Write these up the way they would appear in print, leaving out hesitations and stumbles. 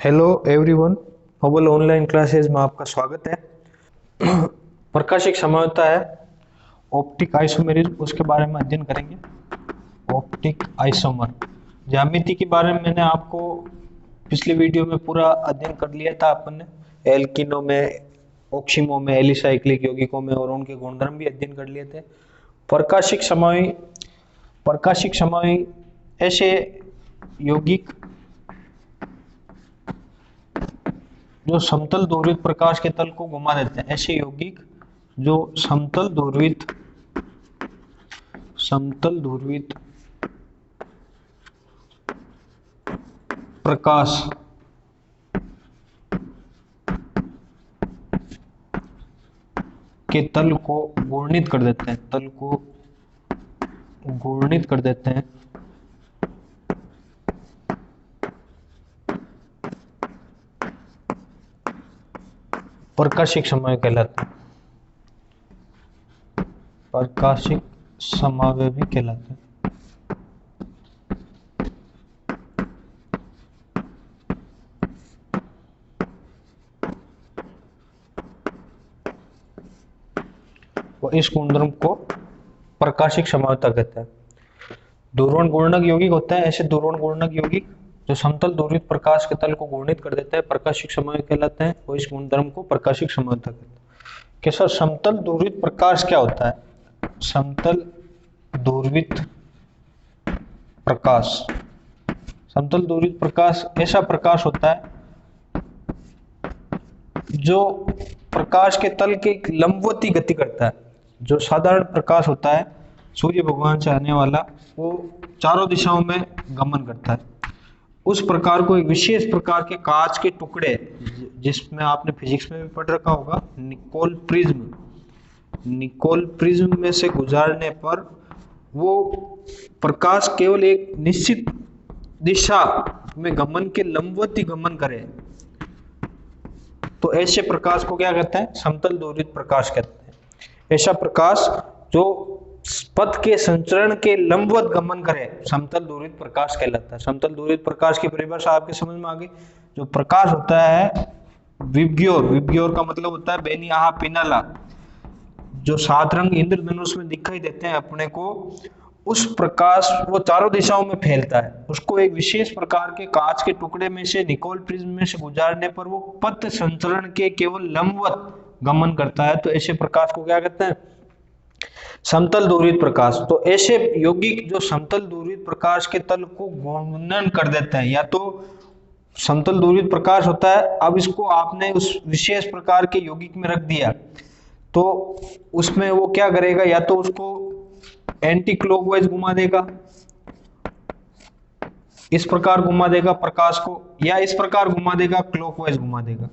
Hello everyone, mobile online classes में आपका स्वागत है। प्रकाशिक समय होता है ऑप्टिक आइसोमेरिज्म, उसके बारे में अध्ययन करेंगे। ऑप्टिक आइसोमर ज्यामिति के बारे में मैंने आपको पिछली वीडियो में पूरा अध्ययन कर लिया था। अपन ने एल्किनो में, ऑक्सीमो में, एलिसाइक्लिक यौगिकों में और उनके गुणधर्म भी अध्ययन कर लिए थे। प्रकाशिक समय ऐसे यौगिक जो समतल ध्रुवित प्रकाश के तल को घुमा देते हैं, ऐसे यौगिक जो समतल ध्रुवित प्रकाश के तल को घूर्णित कर देते हैं, प्रकाशिक समय कहलाते हैं। प्रकाशिक समावय भी कहलाते हैं। और इस गुणधर्म को प्रकाशिक समावयता कहते हैं। ध्रुवण घूर्णक यौगिक होते हैं ऐसे ध्रुवण घूर्णक यौगिक जो समतल ध्रुवित प्रकाश के तल को घूर्णित कर देते हैं, प्रकाशिक समय कहलाते हैं। और इस गुणधर्म को प्रकाशिक समावयता कहते हैं। कि सर समतल ध्रुवित प्रकाश क्या होता है? समतल ध्रुवित प्रकाश ऐसा प्रकाश होता है जो प्रकाश के तल के लंबवती गति करता है। जो साधारण प्रकाश होता है सूर्य भगवान से आने वाला, वो चारों दिशाओं में गमन करता है। उस प्रकार को एक विशेष प्रकार के कांच के टुकड़े, जिसमें आपने फिजिक्स में भी पढ़ रखा होगा, निकोल प्रिज्म में से गुजारने पर वो प्रकाश केवल एक निश्चित दिशा में गमन के लंबवती गमन करे, तो ऐसे प्रकाश को क्या कहते हैं? समतल ध्रुवित प्रकाश कहते हैं। ऐसा प्रकाश जो पथ के संचरण के लंबवत गमन करे समतल ध्रुवित प्रकाश कहलाता है। समतल ध्रुवित प्रकाश की परिभाषा आपके समझ में आ गई। जो प्रकाश होता है विबग्योर का मतलब होता है बेनियाहा पिनाला, जो 7 रंग इंद्रधनुष में दिखाई देते हैं अपने को, उस प्रकाश वो चारों दिशाओं में फैलता है। उसको एक विशेष प्रकार के कांच के टुकड़े में से, निकोल प्रिज्म में से गुजारने पर वो पथ संचरण के केवल लंबवत गमन करता है। तो ऐसे प्रकाश को क्या कहते हैं? समतल ध्रुवित प्रकाश। तो ऐसे यौगिक जो समतल ध्रुवित प्रकाश के तल को घूर्णन कर देते हैं, या तो समतल ध्रुवित प्रकाश होता है, अब इसको आपने उस विशेष प्रकार के यौगिक में रख दिया तो उसमें वो क्या करेगा? या तो उसको एंटी क्लॉकवाइज घुमा देगा, इस प्रकार घुमा देगा प्रकाश को, या इस प्रकार घुमा देगा, क्लॉकवाइज घुमा देगा।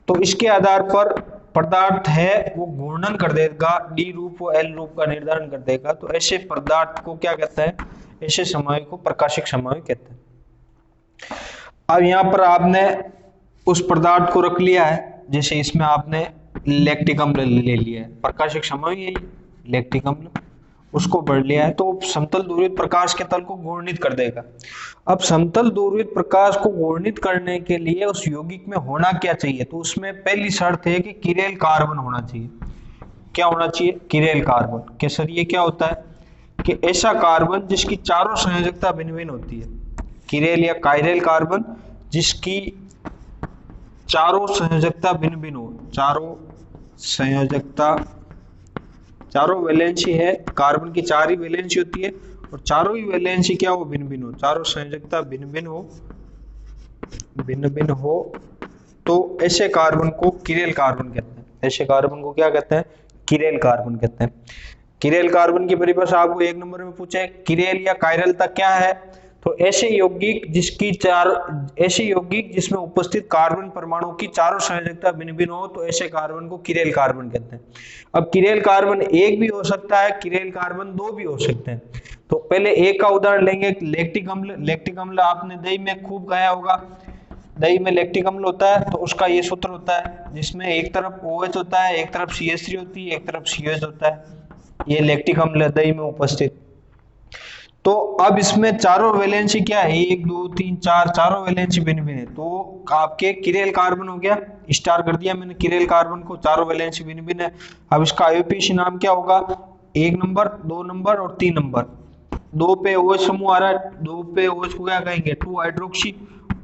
तो इसके आधार पर पदार्थ है वो घूर्णन कर देगा, डी रूप और एल रूप का निर्धारण कर देगा। तो ऐसे पदार्थ को क्या कहते हैं? ऐसे समय को प्रकाशिक समय कहते हैं। अब यहाँ पर आपने उस पदार्थ को रख लिया है, जैसे इसमें आपने लैक्टिक अम्ल ले लिया है, प्रकाशिक समय यही लैक्टिक अम्ल, उसको बढ़ लिया है, तो समतल ध्रुवित प्रकाश के तल को घूर्णित कर देगा। अब समतल ध्रुवित प्रकाश को घूर्णित करने के लिए उस यौगिक में होना क्या चाहिए? तो उसमें पहली शर्त है कि किरेल कार्बन होना चाहिए। क्या होना चाहिए? Chiral carbon. कि सर ये क्या होता है? कि ऐसा कार्बन जिसकी चारों संयोजकता भिन्न भिन्न होती है। किरेल या कायरेल कार्बन जिसकी चारों संयोजकता भिन्न भिन्न हो, चारों वैलेंसी है, कार्बन की 4 ही वैलेंसी होती है और चारों ही वैलेंसी क्या हो? भिन्न भिन्न हो, चारों संयोजकता भिन्न भिन्न हो, तो ऐसे कार्बन को किरेल कार्बन कहते हैं। ऐसे कार्बन को क्या कहते हैं? किरेल कार्बन कहते हैं। किरेल कार्बन की परिभाषा आपको 1 नंबर में पूछे, किरेल या कायरलता क्या है? तो ऐसे यौगिक जिसमें उपस्थित कार्बन परमाणु की चारों संयोजकता भिन्न भिन्न हो, तो ऐसे कार्बन को किरेल कार्बन कहते हैं। अब किरेल कार्बन 1 भी हो सकता है, किरेल कार्बन 2 भी हो सकते हैं। तो पहले एक का उदाहरण लेंगे, लैक्टिक अम्ल। लैक्टिक अम्ल आपने दही में खूब खाया होगा। दही में लैक्टिक अम्ल होता है तो उसका ये सूत्र होता है जिसमें एक तरफ OH होता है, एक तरफ CH3 होती है, एक तरफ CH होता है। ये लैक्टिक अम्ल दही में उपस्थित। तो अब इसमें चारों वैलेंसी क्या है, 1 2 3 4, चारों वैलेंसी भिन्न भिन्न है। तो आपके किरेल कार्बन हो गया, स्टार कर दिया मैंने किरेल कार्बन को, चारों वैलेंसी भिन्न भिन्न है। अब इसका आईयूपीएसी नाम क्या होगा, 1 नंबर, 2 नंबर और 3 नंबर। 2 पे OH समूह आ रहा है, 2 पे OH को क्या कहेंगे, 2 हाइड्रोक्सी,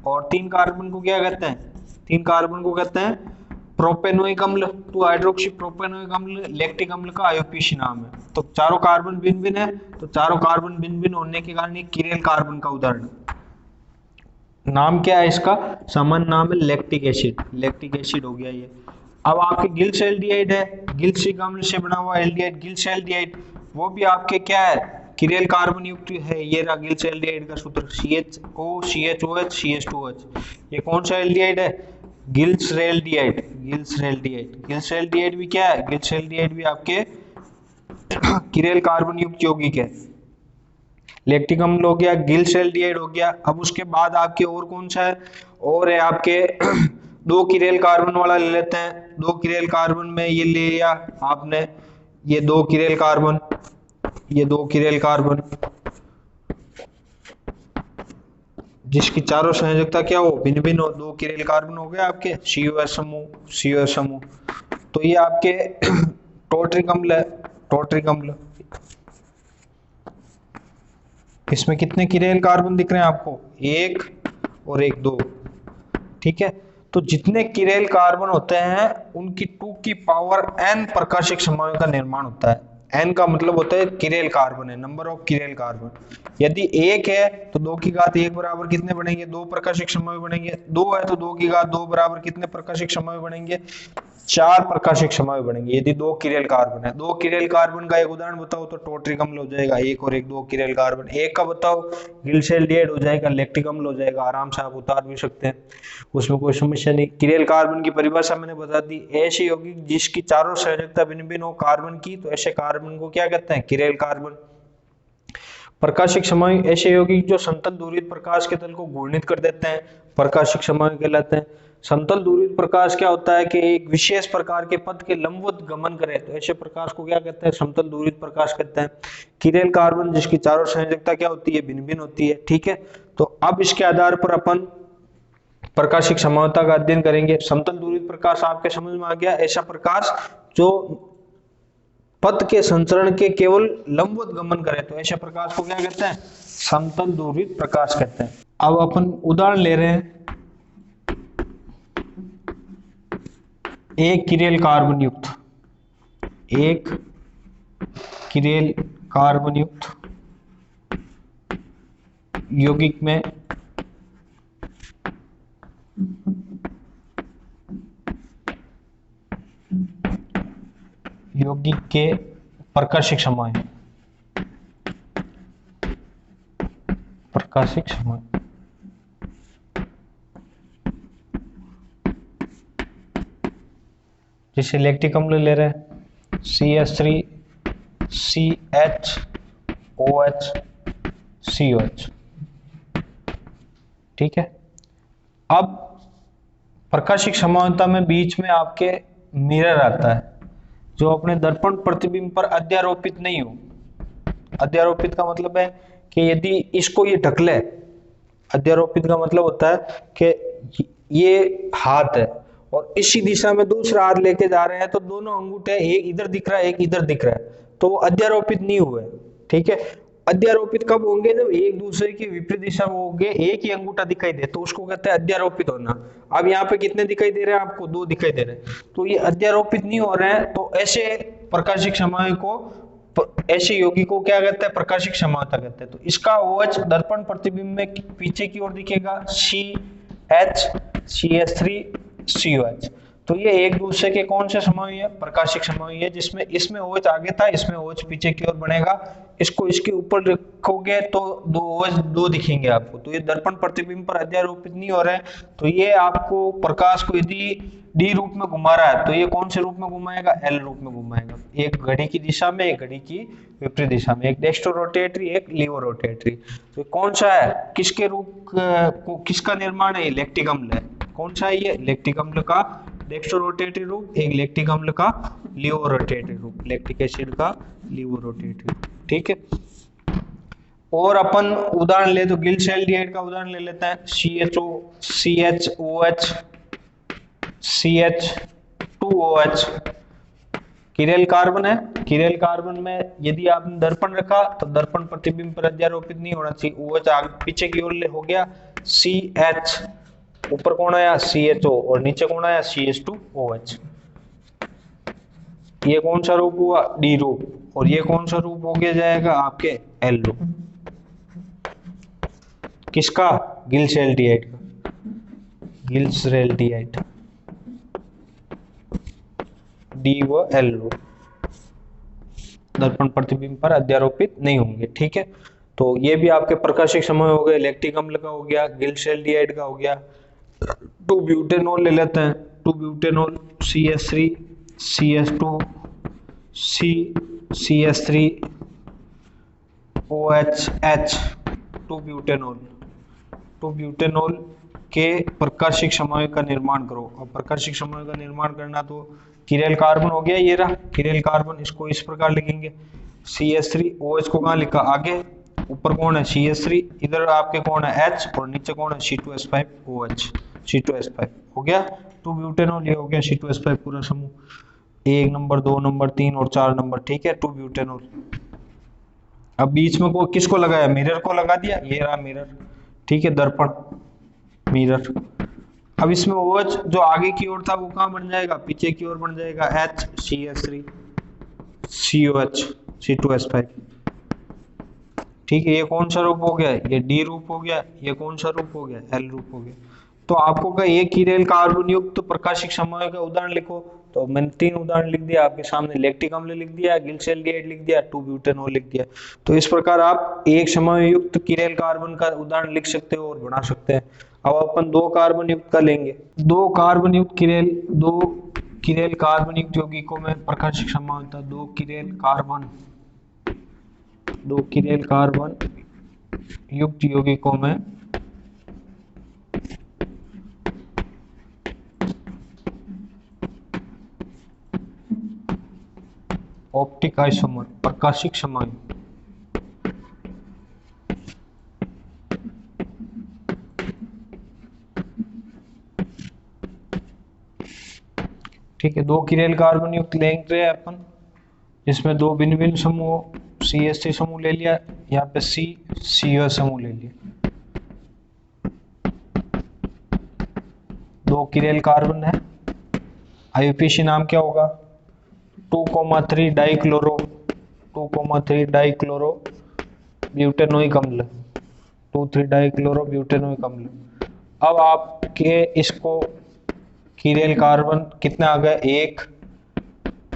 और 3 कार्बन को क्या कहते हैं, 3 कार्बन को कहते हैं प्रोपेनोइक अम्ल, 2 हाइड्रोक्सी प्रोपेनोइक अम्ल लैक्टिक अम्ल का आईयूपीएसी नाम है। तो चारों कार्बन भिन्न भिन्न है, तो चारों कार्बन भिन्न भिन्न होने के कारण ये किरेल कार्बन का उदाहरण। नाम क्या है इसका, सामान्य नाम है लैक्टिक एसिड, लैक्टिक एसिड हो गया ये। अब आपके गिल्स एल्डिहाइड है, गिल्सिक अम्ल से बना हुआ एल्डिहाइड, गिल्स एल्डिहाइड, वो भी आपके क्या है, किरेल कार्बन युक्त है। ये रहा गिल्स एल्डिहाइड का सूत्र, CHO CHOH CH2OH। ये कौन सा एल्डिहाइड है, गिल्सरेल्डिहाइड, गिल्सरेल्डिहाइड। गिल्सरेल्डिहाइड भी क्या है, गिल्सरेल्डिहाइड भी आपके किरेल कार्बन युक्त यौगिक है। लैक्टिक अम्ल हो गया, गिल्सरेल्डिहाइड हो गया। अब उसके बाद आपके और कौन सा है, और है आपके 2 किरेल कार्बन वाला ले लेते हैं। 2 किरेल कार्बन में ये ले लिया आपने, ये 2 किरेल कार्बन, ये 2 किरेल कार्बन, जिसकी चारों संयोजकता क्या हो, भिन्न भिन्न हो। 2 किरेल कार्बन हो गए आपके COH समूह, COH समूह। तो ये आपके टोट्रिक अम्ल है, टोट्रिक अम्ल। इसमें कितने किरेल कार्बन दिख रहे हैं आपको, 1 और 1 2, ठीक है। तो जितने किरेल कार्बन होते हैं उनकी 2 की पावर n प्रकाशिक समूहों का निर्माण होता है। n का मतलब होता है किरेल कार्बन है, नंबर ऑफ किरेल कार्बन। यदि 1 है तो 2 की घात 1 बराबर कितने बनेंगे, 2 प्रकाशिक समूह बनेंगे। 2 है तो 2 की घात 2 बराबर कितने प्रकाशिक समूह बनेंगे, 4 प्रकाशिक समूह बनेंगे, यदि 2 किरेल कार्बन है। 2 किरेल कार्बन का एक उदाहरण बताओ तो टोट्रिक अम्ल हो जाएगा, 1 और 1 2 किरेल कार्बन। 1 का बताओ, गिल्सरेल्डिहाइड हो जाएगा, लैक्टिक अम्ल हो जाएगा, आराम से आप उतार भी सकते हैं, उसमें कोई समस्या नहीं। किरेल कार्बन की परिभाषा मैंने बता दी, ऐसे यौगिक जिसकी चारों संयोजकता भिन्न भिन्न हो कार्बन की, तो ऐसे कार्बन को क्या कहते हैं, किरेल कार्बन। प्रकाशिक समूह ऐसे यौगिक जो समतल दूरित प्रकाश के तल को घूर्णित कर देते हैं, प्रकाशिक समूह कहलाते हैं। समतल दूरित प्रकाश क्या होता है कि एक विशेष प्रकार के पथ के लंबवत गमन करे, तो ऐसे प्रकाश को क्या कहते हैं, समतल दूरित प्रकाश कहते हैं। किरेल कार्बन जिसकी चारों संयोजकता क्या होती है, भिन्न भिन्न होती है, ठीक है। तो अब इसके आधार पर अपन प्रकाशिक समानता का अध्ययन करेंगे। समतल दूरित प्रकाश आपके समझ में आ गया, ऐसा प्रकाश जो पथ के संचरण के केवल लंबवत गमन करे, तो ऐसे प्रकाश को क्या कहते हैं, समतल दूरित प्रकाश कहते हैं। अब अपन उदाहरण ले रहे हैं, एक किरेल कार्बन युक्त, एक किरेल कार्बन युक्त यौगिक में यौगिक के प्रकाशिक समूह, प्रकाशिक समूह जैसे लैक्टिक अम्ल ले रहे हैं, CH3 CHOH COH, ठीक है। अब प्रकाशिक समानता में बीच में आपके मिरर आता है, जो अपने दर्पण प्रतिबिंब पर अध्यारोपित नहीं हो। अध्यारोपित का मतलब है कि यदि इसको ये ढक ले, अध्यारोपित का मतलब होता है कि ये हाथ है और इसी दिशा में दूसरा हाथ लेके जा रहे हैं, तो दोनों अंगूठे एक इधर दिख रहा है, एक इधर दिख रहा है, तो वो अध्यारोपित नहीं हुए, ठीक है। अध्यारोपित कब होंगे, जब एक दूसरे की विपरीत दिशा में होंगे, एक ही अंगूठा दिखाई दे, तो उसको कहते हैं अध्यारोपित होना। अब यहाँ पे कितने दिखाई दे रहे हैं आपको, 2 दिखाई दे रहे हैं, तो ये अध्यारोपित नहीं हो रहे हैं। तो ऐसे प्रकाशिक समूह को, ऐसे यौगिक को क्या कहते हैं, प्रकाशिक समानता कहते हैं। तो इसका OH दर्पण प्रतिबिंब में पीछे की ओर दिखेगा, CH CH3 COH। तो ये एक दूसरे के कौन से समूह है, प्रकाशिक समूह है, जिसमें इसमें OH आगे था, इसमें OH पीछे की ओर बनेगा। इसको इसके ऊपर रखोगे तो 2 OH 2 दिखेंगे आपको। तो ये दर्पण प्रतिबिंब पर अध्यारोपित नहीं हो रहे हैं। तो ये आपको प्रकाश को यदि D रूप में घुमा रहा है, तो ये कौन से रूप में घुमाएगा, L रूप में घुमाएगा, एक घड़ी की दिशा में, एक घड़ी की विपरीत दिशा में, एक डेक्स्ट्रो रोटेटरी, एक लीवो रोटेटरी। तो कौन सा है, किसके रूप को किसका निर्माण है, लैक्टिक अम्ल है। कौन सा है ये, लैक्टिक अम्ल का डेक्स्ट्रो रोटेटरी रूप, एक लैक्टिक अम्ल का लीवो रोटेटरी रूप, लैक्टिक एसिड का लीवो रोटेटरी रूप, ठीक है। और अपन उदाहरण ले तो गिल्सेल्डिहाइड का उदाहरण ले लेते हैं, CHO CHOH CH2OH chiral carbon है। किरेल कार्बन में यदि आपने दर्पण रखा तो दर्पण प्रतिबिंब पर अध्यारोपित नहीं होना चाहिए, OH आगे पीछे की ओर हो गया, CH ऊपर कौन आया CHO और नीचे कौन आया CH2OH। ये कौन सा रूप हुआ डी रूप, और ये कौन सा रूप हो गया जाएगा आपके एल रूप, किसका गिल्सेल्डिहाइड का, गिल्सेल्डिहाइड डी व एल रूप दर्पण प्रतिबिंब पर अध्यारोपित नहीं होंगे। ठीक है, तो ये भी आपके प्रकाशिक समय हो गए, लैक्टिक अम्ल का हो गया, गिल्सेल्डिहाइड का हो गया। 2 ब्यूटेनॉल ले लेते हैं, 2 butanol CH3 CH2 CH3 OH 2 butanol, 2 butanol के प्रकाशिक समूह का निर्माण करो। अब प्रकाशिक समूह का निर्माण करना तो किरेल कार्बन हो गया, ये रहा किरेल कार्बन, इसको इस प्रकार लिखेंगे CH3 OH को कहाँ लिखा आगे, ऊपर कौन है CH3, इधर आपके कौन है H और नीचे कौन है C2H5 OH C2H5 हो गया 2 ब्यूटेनॉल, ये हो गया C2H5 पूरा समूह, 1 नंबर 2 नंबर 3 और 4 नंबर। ठीक है 2 ब्यूटेनॉल। अब बीच में को किसको लगाया, मिरर को लगा दिया, ये रहा मिरर। ठीक है दर्पण मिरर। अब इसमें OH जो आगे की ओर था वो कहाँ बन जाएगा, पीछे की ओर बन जाएगा H CH3 COH C2H5। ठीक है, ये कौन सा रूप हो गया, ये डी रूप हो गया, ये कौन सा रूप हो गया एल रूप हो गया। तो आपको कहा एक किरेल कार्बन युक्त प्रकाशिक समूह का उदाहरण लिखो, तो मैंने 3 उदाहरण लिख दिया आपके सामने, लैक्टिक अम्ल लिख दिया, गिल्सेल्डिहाइड लिख दिया, 2 ब्यूटेनॉल लिख दिया। तो इस प्रकार आप एक समूह युक्त किरेल कार्बन का उदाहरण लिख सकते हो और बना सकते हैं। अब अपन 2 कार्बन युक्त का लेंगे, 2 कार्बन युक्त किरेल, 2 किरेल कार्बन युक्त यौगिकों में प्रकाशिक समूह होता है 2 किरेल कार्बन, 2 किरेल कार्बन युक्त यौगिकों में ऑप्टिक आइसोमर प्रकाशिक समूह। ठीक है, 2 किरेल कार्बन युक्त लेंगे अपन, इसमें 2 भिन्न भिन्न समूह, CH3 समूह ले लिया, यहाँ पे COH समूह ले लिया, 2 किरेल कार्बन है, IUPAC नाम क्या होगा 2,3 डाइक्लोरो 2,3 डाइक्लोरो ब्यूटेनोइक अम्ल 2,3 डाइक्लोरो ब्यूटेनोइक अम्ल। अब आपके इसको किरेल कार्बन कितने आ गए, 1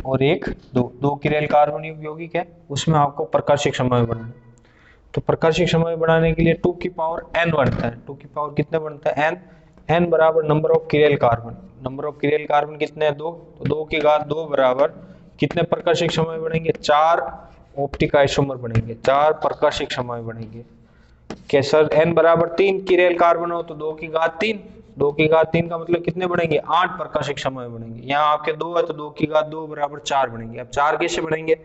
और 1 2 किरेल कार्बन यौगिक है, उसमें आपको प्रकाशिक समूह बनाना है। तो प्रकाशिक समूह बनाने के लिए 2 की पावर n बनता है, 2 की पावर कितने बनता है n बराबर number of chiral carbon, number of chiral carbon कितने हैं 2, तो 2 की घात 2 बराबर कितने प्रकाशिक समूह बनेंगे, 4 ऑप्टिक आइसोमर बनेंगे, 4 प्रकाशिक समूह बनेंगे। क्या सर n बराबर 3 किरेल कार्बन हो तो 2 की घात 3, 2 की घात 3 का मतलब कितने बनेंगे 8 प्रकाशिक समूह बनेंगे। यहाँ आपके 2 है तो 2 की घात 2 बराबर 4 बनेंगे। अब 4 कैसे बनेंगे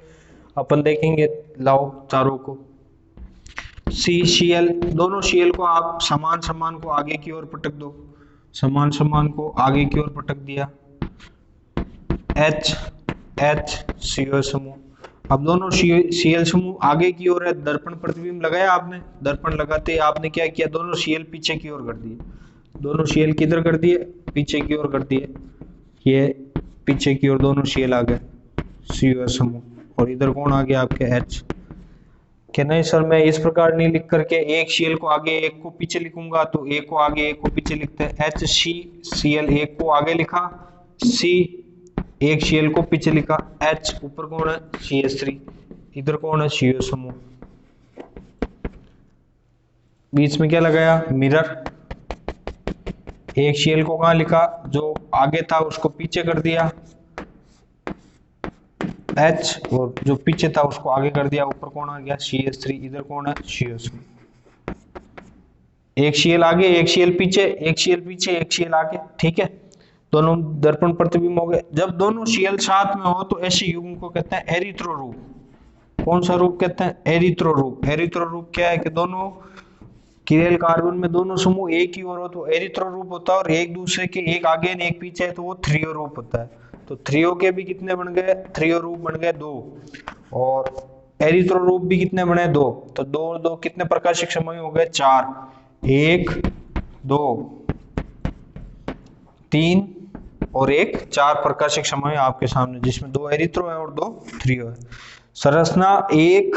अपन देखेंगे, लाओ चारों को CCl, दोनों Cl को आप समान समान को आगे की ओर पटक दो, समान समान को आगे की ओर पटक दिया, H CO समूह। अब दोनों Cl समूह आगे की ओर है, दर्पण प्रतिबिंब लगाया आपने, दर्पण लगाते आपने क्या किया, दोनों Cl पीछे की ओर कर दिए, दोनों Cl किधर कर दिए, पीछे की ओर कर दिए, ये पीछे की ओर दोनों Cl आ गए CO समूह, और इधर कौन आ गया आपके H। क्या नहीं सर मैं इस प्रकार नहीं लिख करके एक Cl को आगे एक को पीछे लिखूंगा, तो एक को आगे एक को पीछे लिखते हैं, HCCl एक को आगे लिखा, C एक Cl को पीछे लिखा, H ऊपर कौन है CH3, इधर कौन है CO समूह, बीच में क्या लगाया मिरर, एक Cl को कहाँ लिखा, जो आगे था उसको पीछे कर दिया H, और जो पीछे था उसको आगे कर दिया, ऊपर कौन आ गया CH3, इधर कौन है CO समूह। एक Cl आगे एक Cl पीछे, एक Cl पीछे एक Cl आगे, ठीक है, दोनों दर्पण प्रतिबिंब हो गए। जब दोनों Cl साथ में हो तो ऐसे युग्म को कहते हैं एरिथ्रो रूप, कौन सा रूप कहते हैं? एरिथ्रो रूप। एरिथ्रो रूप क्या है कि दोनों किरेल कार्बन में दोनों समूह एक ही ओर हो तो एरिथ्रो रूप होता है, और एक दूसरे के एक आगे और एक पीछे है तो वो थ्रियो रूप होता है। तो थ्रियो के भी कितने बन गए? थ्रियो रूप बन गए 2, और एरिथ्रो रूप भी कितने बने? 2। तो 2 और 2 कितने प्रकाशिक समूह हो गए? 4। 1 2 3 और 1 4 प्रकाशिक समूह आपके सामने, जिसमें 2 एरिथ्रो है और 2 थ्रियो है। संरचना 1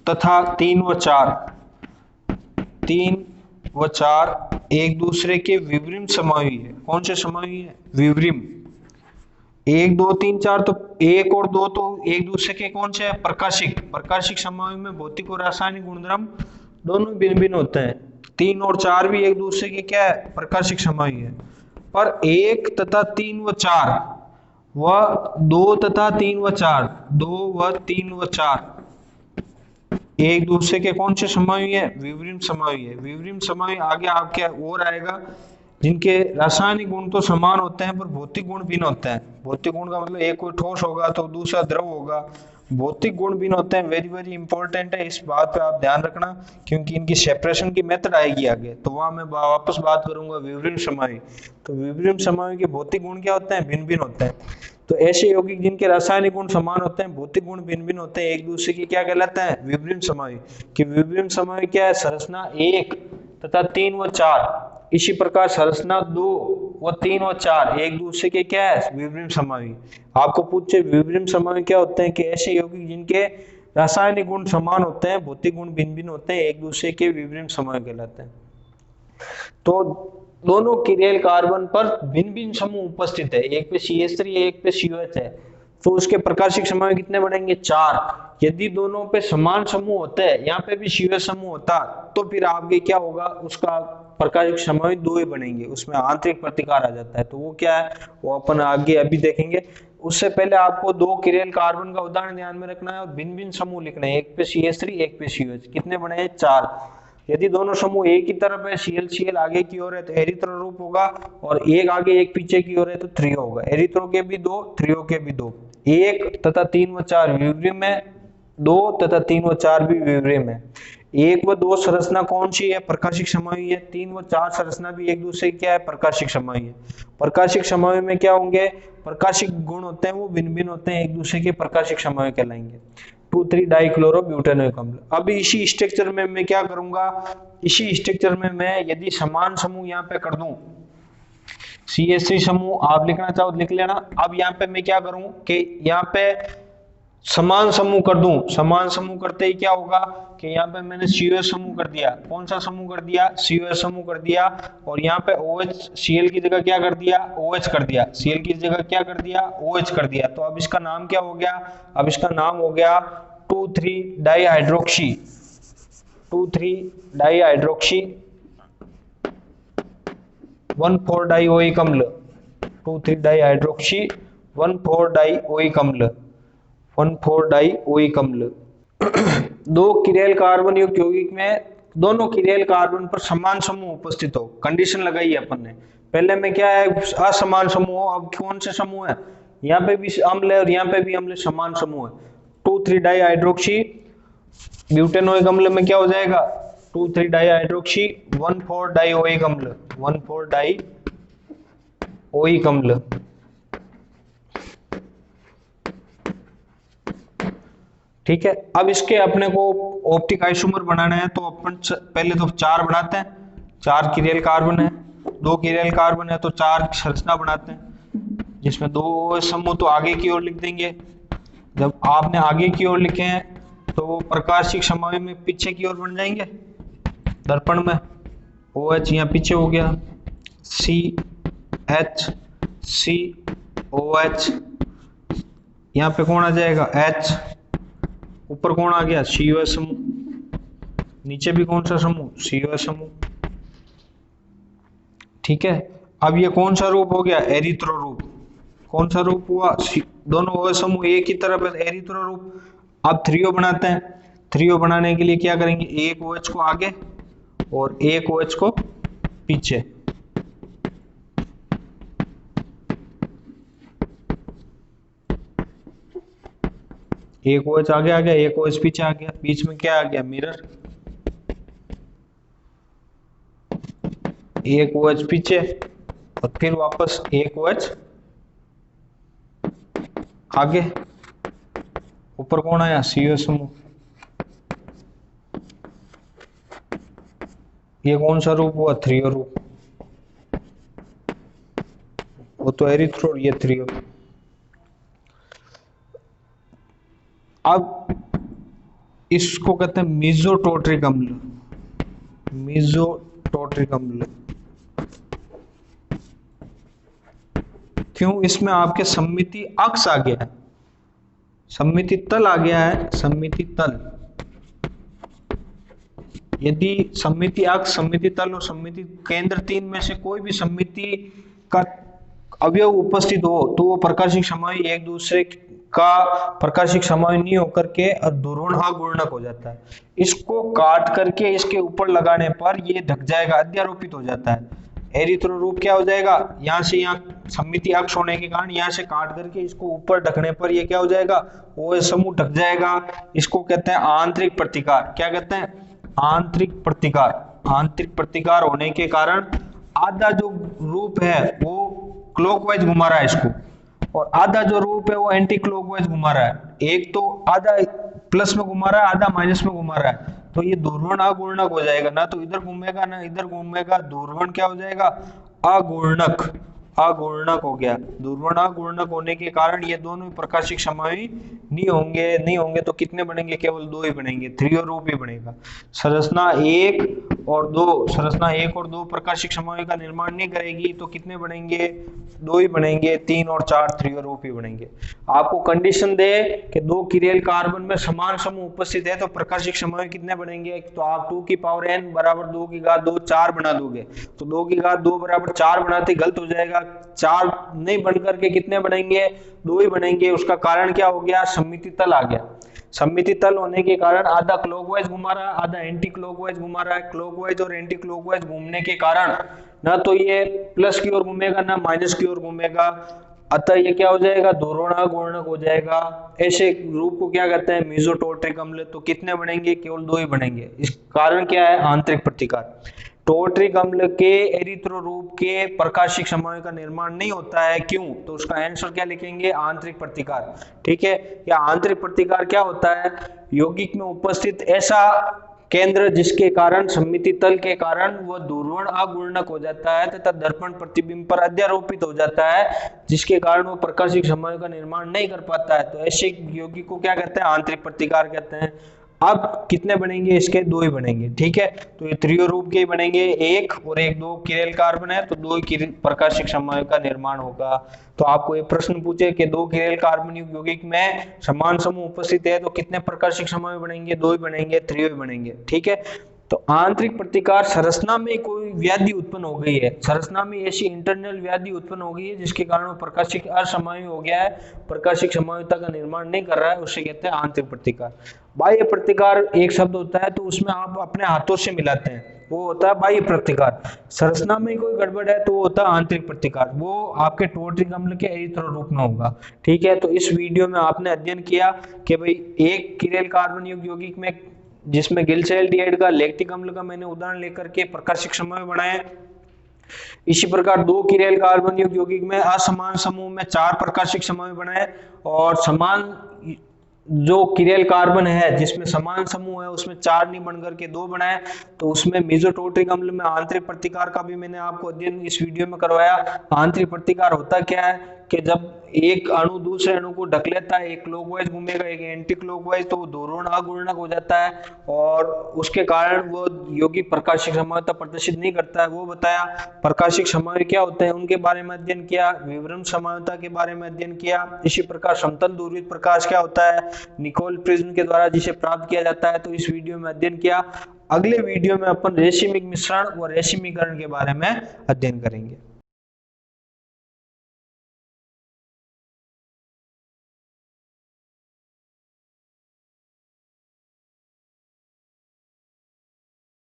तथा 3 व 4, 3 व 4 एक दूसरे के विवरिम समाई है। कौन से समाई है? विवरिम। 1 2 3 4 तो 1 और 2 तो एक दूसरे के कौन से है? प्रकाशिक। प्रकाशिक समाई में भौतिक और रासायनिक गुणधर्म दोनों भिन्न भिन्न होते हैं। 3 और 4 भी एक दूसरे के क्या है? प्रकाशिक समाई है। पर 1 तथा 3 व 4 व 2 तथा 3 व 4, 2 व 3 व 4 एक दूसरे के कौन से समाई है? विवरिम समाई है। विवरिम समाई आगे आपके और आएगा, जिनके रासायनिक गुण तो समान होते हैं पर भौतिक गुण भिन्न होते हैं। भौतिक गुण का मतलब एक कोई ठोस होगा तो दूसरा द्रव होगा, भौतिक गुण भिन्न होते हैं। वेरी वेरी इंपॉर्टेंट है, इस बात पे आप ध्यान रखना, क्योंकि इनकी सेपरेशन की मेथड आएगी आगे, तो वहां मैं वापस बात करूंगा विवरिम समाई। तो विवरिम समाई के भौतिक गुण क्या होते हैं? भिन्न भिन्न होते हैं। तो ऐसे यौगिक जिनके रासायनिक गुण समान होते हैं, भौतिक गुण भिन्न भिन्न होते हैं, एक दूसरे की क्या कहलाते हैं? विवरिम समाई। कि विवरिम समाई क्या है? संरचना 1 तथा 3 व 4, इसी प्रकार संरचना 2 व 3 व 4 एक दूसरे के क्या है? विवरिम समाई। आपको पूछे विवरिम समाई क्या होते हैं? कि ऐसे यौगिक जिनके रासायनिक गुण समान होते हैं, भौतिक गुण भिन्न भिन्न होते हैं, एक दूसरे के विवरिम समाई कहलाते हैं। तो दोनों किरेल कार्बन पर भिन्न भिन्न समूह उपस्थित है, एक पे CH3 एक पे COH है, तो उसके प्रकाशिक समूह कितने बनेंगे? 4। यदि दोनों पे समान समूह होते हैं, यहाँ पे भी COH समूह होता, तो फिर आगे क्या होगा? उसका प्रकाशिक समूह 2 ही बनेंगे, उसमें आंतरिक प्रतिकार आ जाता है। तो वो क्या है? वो अपन आगे अभी देखेंगे। उससे पहले आपको 2 किरेल कार्बन का उदाहरण ध्यान में रखना है और भिन्न भिन्न समूह लिखना है, एक पे CH3 एक पे COH। कितने बने हैं? 4। यदि दोनों समूह एक ही तरफ है, Cl आगे की ओर है तो एरिथ्रो रूप होगा, और एक आगे एक पीछे की ओर है तो थ्रियो होगा। एरिथ्रो के भी 2, थ्रियो के भी 2। 1 तथा 3 व 4 विवरिम है, 2 तथा 3 व 4 भी विवरिम है। 1 व 2 संरचना कौन सी है? प्रकाशिक समाई है। 3 व 4 संरचना भी एक दूसरे की क्या है? प्रकाशिक समाई है। प्रकाशिक समाई में क्या होंगे? प्रकाशिक गुण होते हैं वो भिन्न भिन्न होते हैं, एक दूसरे के प्रकाशिक समाई कहलाएंगे। 2,3 डाइक्लोरोब्यूटेनोइक अम्ल। अब इसी स्ट्रक्चर में मैं क्या करूंगा? इसी स्ट्रक्चर में मैं यदि समान समूह यहाँ पे कर दूं, CH3 समूह आप लिखना चाहो लिख लेना। अब यहाँ पे मैं क्या करूं कि यहाँ पे समान समूह कर दूं। समान समूह करते ही क्या होगा कि यहाँ पे मैंने COH समूह कर दिया। कौन सा समूह कर दिया? COH समूह कर दिया। और यहाँ पे OH, Cl की जगह क्या कर दिया? OH कर दिया। Cl की जगह क्या कर दिया? OH कर दिया। तो अब इसका नाम क्या हो गया? अब इसका नाम हो गया 2,3 डाइहाइड्रोक्सी। 2,3 डाइहाइड्रोक्सी 1,4 डाइओइक अम्ल। 2,3 डाइहाइड्रोक्सी 1,4 डाइओइक अम्ल। 1,4 डाइओइक अम्ल। दो किरेल कार्बन युक्त यौगिक में दोनों किरेल कार्बन पर समान समूह उपस्थित हो। कंडीशन लगाई है अपन ने। पहले में क्या है? असमान समूह हो। अब कौन से समूह है? यहाँ पे भी अम्ल है और यहाँ पे भी अम्ल, समान समूह है। 2,3 डाइहाइड्रोक्सी ब्यूटेनोइक अम्ल में क्या हो जाएगा? 2,3 डाइहाइड्रोक्सी 1,4 डाइओइक अम्ल। 1,4 डाइओइक अम्ल। ठीक है। अब इसके अपने को ऑप्टिक आइसोमर बनाना है, तो अपन पहले तो 4 बनाते हैं। 4 किरेल कार्बन है, 2 किरेल कार्बन है तो 4 संरचना बनाते हैं, जिसमें 2 समूह तो आगे की ओर लिख देंगे। जब आपने आगे की ओर लिखे हैं तो वो प्रकाशिक समूह में पीछे की ओर बन जाएंगे दर्पण में। OH यहाँ पीछे हो गया, CH COH, यहाँ पे कौन आ जाएगा? H। ऊपर कौन आ गया? COH समूह। नीचे भी कौन सा समूह? COH समूह। ठीक है। अब ये कौन सा रूप हो गया? एरिथ्रो रूप। कौन सा रूप हुआ? दोनों OH समूह एक ही तरफ है, एरिथ्रो रूप। अब थ्रियो बनाते हैं। थ्रियो बनाने के लिए क्या करेंगे? एक OH को आगे और एक OH को पीछे। एक OH आगे आ गया, एक OH पीछे आ गया, बीच में क्या आ गया, मिरर। एक OH पीछे और फिर वापस एक OH आगे। ऊपर कौन आया, CO समूह। ये कौन सा रूप हुआ, थ्रियो रूप। वो तो एरिथ्रो, ये थ्रियो। अब इसको कहते हैं मेसोटोट्रिक अम्ल। मेसोटोट्रिक अम्ल क्यों, इसमें आपके सममिति अक्ष आ गया है, सममिति तल आ गया है, सममिति तल। यदि सममिति अक्ष, सममिति तल और सममिति केंद्र तीन में से कोई भी सममिति का अवयव उपस्थित हो तो वो प्रकाशिक समाई एक दूसरे का प्रकाशिक समाई नहीं होकर के ध्रुवण अघूर्णक हो जाता है। इसको काट करके इसके ऊपर लगाने पर ये ढक जाएगा, अध्यारोपित हो जाता है। एरिथ्रो रूप क्या हो जाएगा, यहाँ से यहाँ सममिति अक्ष होने के कारण यहाँ से काट करके इसको ऊपर ढकने पर ये क्या हो जाएगा, वो समूह ढक जाएगा। इसको कहते हैं आंतरिक प्रतिकार। क्या कहते हैं, आंतरिक प्रतिकार। आंतरिक प्रतिकार होने के कारण आधा जो रूप है वो क्लॉकवाइज घुमा रहा है इसको, और आधा जो रूप है वो एंटी क्लॉकवाइज घुमा रहा है। एक तो आधा प्लस में घुमा रहा है, आधा माइनस में घुमा रहा है, तो ये ध्रुवण अघूर्णक हो जाएगा। ना तो इधर घूमेगा ना इधर घूमेगा, ध्रुवण क्या हो जाएगा, अघूर्णक। अघूर्णक हो गया। ध्रुवण अघूर्णक होने के कारण ये दोनों प्रकाशिक समाई नहीं होंगे तो कितने बनेंगे, केवल दो ही बनेंगे, थ्रियो रूप ही बनेगा। संरचना एक और दो प्रकाशिक समाई का निर्माण नहीं करेगी तो कितने बनेंगे, दो ही बनेंगे। 3 और 4 थ्रियो रूप ही बनेंगे। आपको कंडीशन दे कि 2 किरेल कार्बन में समान समूह उपस्थित है तो प्रकाशिक समाई कितने बनेंगे, तो आप 2 की पावर n बराबर 2 की घात 2 4 बना दोगे, तो 2 की घात 2 बराबर 4 बनाते गलत हो जाएगा। 4 नहीं बन करके कितने बनेंगे, 2 ही बनेंगे। उसका कारण क्या हो गया, सममिति तल आ गया। सममिति तल होने के कारण आधा क्लॉकवाइज घुमा रहा है, आधा एंटी क्लॉकवाइज घुमा रहा है। क्लॉकवाइज और एंटी क्लॉकवाइज घूमने के कारण ना तो ये प्लस की ओर घूमेगा ना माइनस की ओर घूमेगा, अतः ये क्या हो जाएगा, ध्रुवण अघूर्णक हो जाएगा। ऐसे रूप को क्या कहते हैं, मेसोटोट्रिक अम्ल। तो कितने बनेंगे, केवल 2 ही बनेंगे। इस कारण क्या है, आंतरिक प्रतिकार। टोट्रिक अम्ल के एरिथ्रो रूप के प्रकाशिक समाई का निर्माण नहीं होता है, क्यों, तो उसका आंसर क्या लिखेंगे, आंतरिक प्रतिकार। ठीक है, या आंतरिक प्रतिकार क्या होता है, यौगिक में उपस्थित ऐसा केंद्र जिसके कारण सममिति तल के कारण वह ध्रुवण अघूर्णक हो जाता है तथा दर्पण प्रतिबिंब पर अध्यारोपित हो जाता है, जिसके कारण वो प्रकाशिक समाई का निर्माण नहीं कर पाता है। तो ऐसे यौगिक को क्या कहते हैं, आंतरिक प्रतिकार कहते हैं। अब कितने बनेंगे इसके, 2 ही बनेंगे। ठीक है, तो ये त्रियो रूप के ही बनेंगे, एक और एक 2 किरेल कार्बन है तो 2 ही प्रकाशिक समाई का निर्माण होगा। तो आपको एक प्रश्न पूछे कि 2 किरेल कार्बन युक्त यौगिक में समान समूह उपस्थित है तो कितने प्रकाशिक समाई बनेंगे, 2 ही बनेंगे, त्रियो ही बनेंगे। ठीक है, तो आंतरिक प्रतिकार संरचना में कोई व्याधि उत्पन्न हो गई है, संरचना में ऐसी इंटरनल व्याधि उत्पन्न हो गई है जिसके कारण वो प्रकाशिक असमायी हो गया है, प्रकाशिक समायुता का निर्माण नहीं कर रहा है, उसे कहते हैं आंतरिक प्रतिकार। बाह्य प्रतिकार एक शब्द होता है तो उसमें आप अपने हाथों से मिलाते हैं, वो होता है बाह्य प्रतिकार। संरचना में कोई गड़बड़ है तो वो होता है आंतरिक प्रतिकार, वो आपके टोट्रिक अम्ल के एरिथ्रो रूप में होगा। ठीक है, तो इस वीडियो में आपने अध्ययन किया कि भाई एक किरेल कार्बन युक्त यौगिक में जिसमें गिल्सेल्डिहाइड का लैक्टिक अम्ल का मैंने उदाहरण लेकर के प्रकाशिक समाई बनाए। इसी प्रकार 2 किरेल कार्बन युक्त यौगिक में असमान समूह में 4 प्रकाशिक समाई बनाए, और समान जो किरेल कार्बन है जिसमें समान समूह है उसमें 4 नहीं बन करके 2 बनाए। तो उसमें मेसोटोट्रिक अम्ल में आंतरिक प्रतिकार का भी मैंने आपको अध्ययन इस वीडियो में करवाया। आंतरिक प्रतिकार होता क्या है कि जब एक अणु दूसरे अणु को ढक लेता है, एक क्लॉकवाइज घूमेगा एक एंटी क्लॉकवाइज, तो वो ध्रुवण अघूर्णक हो जाता है और उसके कारण वो यौगिक प्रकाशिक समायुता प्रदर्शित नहीं करता है, वो बताया। प्रकाशिक समाई क्या होते हैं उनके बारे में अध्ययन किया, विवरण समायुता के बारे में अध्ययन किया। इसी प्रकार समतल ध्रुवित प्रकाश क्या होता है, निकोल प्रिज्म के द्वारा जिसे प्राप्त किया जाता है, तो इस वीडियो में अध्ययन किया। अगले वीडियो में अपन रेशिमिक मिश्रण और रेशिमीकरण के बारे में अध्ययन करेंगे।